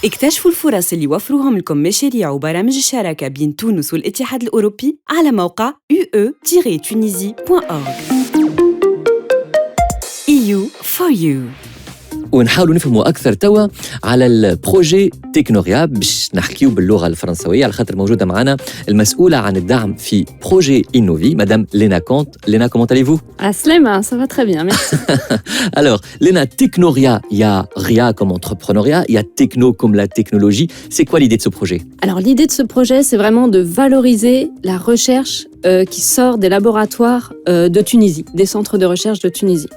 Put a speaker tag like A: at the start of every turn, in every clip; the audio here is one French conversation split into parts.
A: اكتشفوا الفرص اللي وفروهم لكم مشاريع وبرامج الشراكة بين تونس والاتحاد الأوروبي على موقع ue-tunisie.org. EU for you.
B: ونحاولوا نفهموا اكثر توا على البروجي تكنوريا باش نحكيو باللغه الفرنسويه على خاطر موجوده معنا المسؤوله عن الدعم في بروجي انوفي مدام لينا كونت. لينا comment allez-vous?
C: Aslema, ça va très bien, merci.
B: Alors Léna, Technoria, il y a RIA comme entrepreneuriat, il y a Techno comme la technologie. C'est quoi l'idée de ce projet?
C: Alors l'idée de ce projet, c'est vraiment de valoriser la recherche qui sort des laboratoires de Tunisie, des centres de recherche de Tunisie.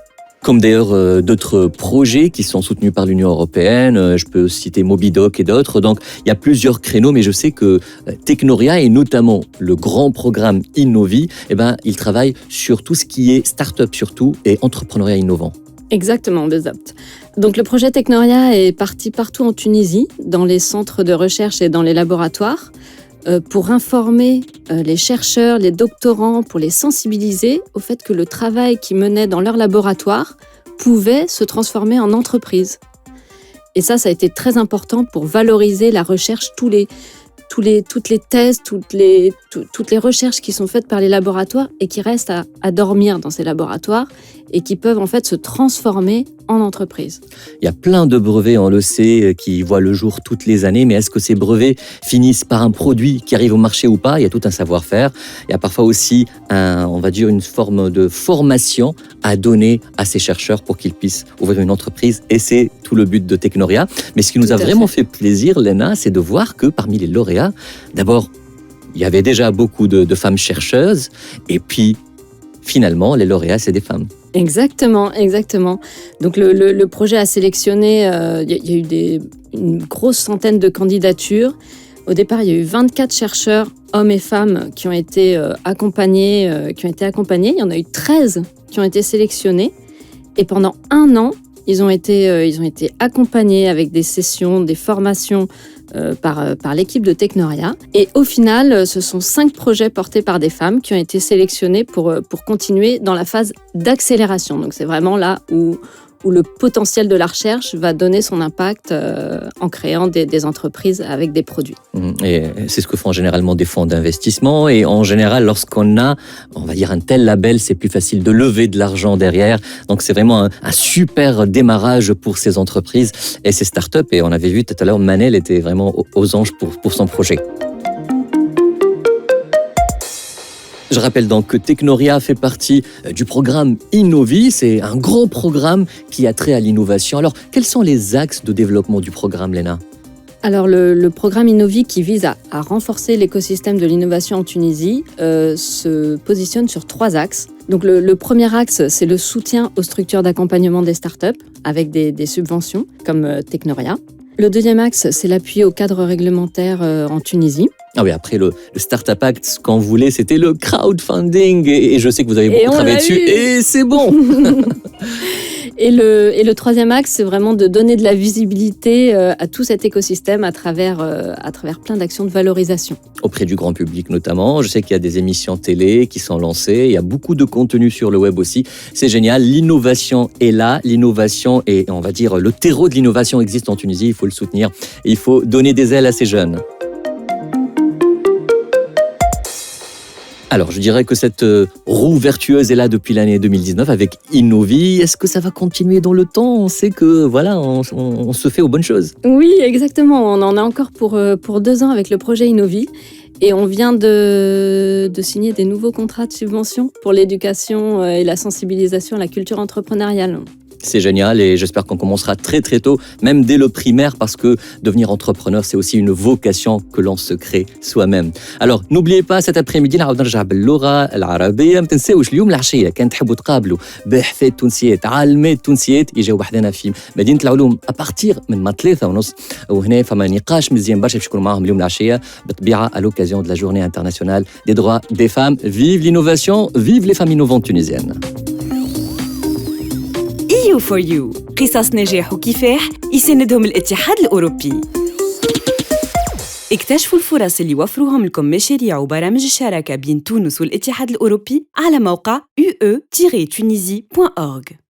B: Comme d'ailleurs d'autres projets qui sont soutenus par l'Union européenne, je peux citer Mobidoc et d'autres. Donc il y a plusieurs créneaux, mais je sais que Technoria et notamment le grand programme Innovi, il travaille sur tout ce qui est start-up surtout et entrepreneuriat innovant.
C: Exactement, Bezapt. Donc le projet Technoria est parti partout en Tunisie, dans les centres de recherche et dans les laboratoires, pour informer les chercheurs, les doctorants, pour les sensibiliser au fait que le travail qu'ils menaient dans leur laboratoire pouvait se transformer en entreprise. Et ça a été très important pour valoriser la recherche, toutes les thèses, toutes les recherches qui sont faites par les laboratoires et qui restent à dormir dans ces laboratoires et qui peuvent en fait se transformer en entreprise.
B: Il y a plein de brevets, on le sait, qui voient le jour toutes les années, mais est-ce que ces brevets finissent par un produit qui arrive au marché ou pas? Il y a tout un savoir-faire. Il y a parfois aussi une forme de formation à donner à ces chercheurs pour qu'ils puissent ouvrir une entreprise. Et c'est tout le but de Technoria. Mais ce qui nous a vraiment fait plaisir, Léna, c'est de voir que parmi les lauréats, d'abord, il y avait déjà beaucoup de femmes chercheuses, et puis finalement, les lauréats, c'est des femmes.
C: Exactement. Donc le projet a sélectionné, il y a eu une grosse centaine de candidatures. Au départ, il y a eu 24 chercheurs, hommes et femmes, qui ont été accompagnés. Il y en a eu 13 qui ont été sélectionnés. Et pendant un an, ils ont été accompagnés avec des sessions, des formations par l'équipe de Technoria. Et au final, ce sont 5 projets portés par des femmes qui ont été sélectionnés pour continuer dans la phase d'accélération. Donc c'est vraiment là où le potentiel de la recherche va donner son impact en créant des entreprises avec des produits.
B: Et c'est ce que font généralement des fonds d'investissement. Et en général, lorsqu'on a, on va dire, un tel label, c'est plus facile de lever de l'argent derrière. Donc c'est vraiment un super démarrage pour ces entreprises et ces startups. Et on avait vu tout à l'heure, Manel était vraiment aux anges pour son projet. Je rappelle donc que Technoria fait partie du programme Innovi. C'est un gros programme qui a trait à l'innovation. Alors, quels sont les axes de développement du programme, Léna?
C: Alors, le programme Innovi qui vise à renforcer l'écosystème de l'innovation en Tunisie se positionne sur 3 axes. Donc, le premier axe, c'est le soutien aux structures d'accompagnement des startups avec des subventions comme Technoria. Le deuxième axe, c'est l'appui au cadre réglementaire en Tunisie.
B: Ah oui, après le Startup Act, ce qu'on voulait, c'était le crowdfunding. Et je sais que vous avez beaucoup travaillé dessus. Et c'est bon.
C: Et le troisième axe, c'est vraiment de donner de la visibilité à tout cet écosystème à travers plein d'actions de valorisation.
B: Auprès du grand public notamment. Je sais qu'il y a des émissions télé qui sont lancées. Il y a beaucoup de contenu sur le web aussi. C'est génial. L'innovation est là. L'innovation est, on va dire, le terreau de l'innovation existe en Tunisie. Il faut le soutenir. Il faut donner des ailes à ces jeunes. Alors, je dirais que cette roue vertueuse est là depuis l'année 2019 avec Innovi. Est-ce que ça va continuer dans le temps? On sait que, voilà, on se fait aux bonnes choses.
C: Oui, exactement. On en a encore pour 2 ans avec le projet Innovi. Et on vient de signer des nouveaux contrats de subvention pour l'éducation et la sensibilisation à la culture entrepreneuriale.
B: C'est génial et j'espère qu'on commencera très très tôt, même dès le primaire, parce que devenir entrepreneur, c'est aussi une vocation que l'on se crée soi-même. Alors, n'oubliez pas, cet après-midi, نعاود نرجع باللغة العربية. ما تنساوش اليوم العشية كان تحبوا تقابلوا باحثات تونسيات عالمات تونسيات يجاو بحدنا في مدينة العلوم أبارتيغ من 3:30 وهنا فما نقاش مزيان برشا باش نكونوا معاهم اليوم العشية بالطبيعة à l'occasion de la journée internationale des droits des femmes. Vive l'innovation, vive les femmes innovantes tunisiennes.
A: EU for you. قصص نجاح وكفاح يساندهم الاتحاد الأوروبي. اكتشفوا الفرص اللي وفروهم لكم مشاريع وبرامج الشراكة بين تونس والاتحاد الأوروبي على موقع ue-tunisie.org.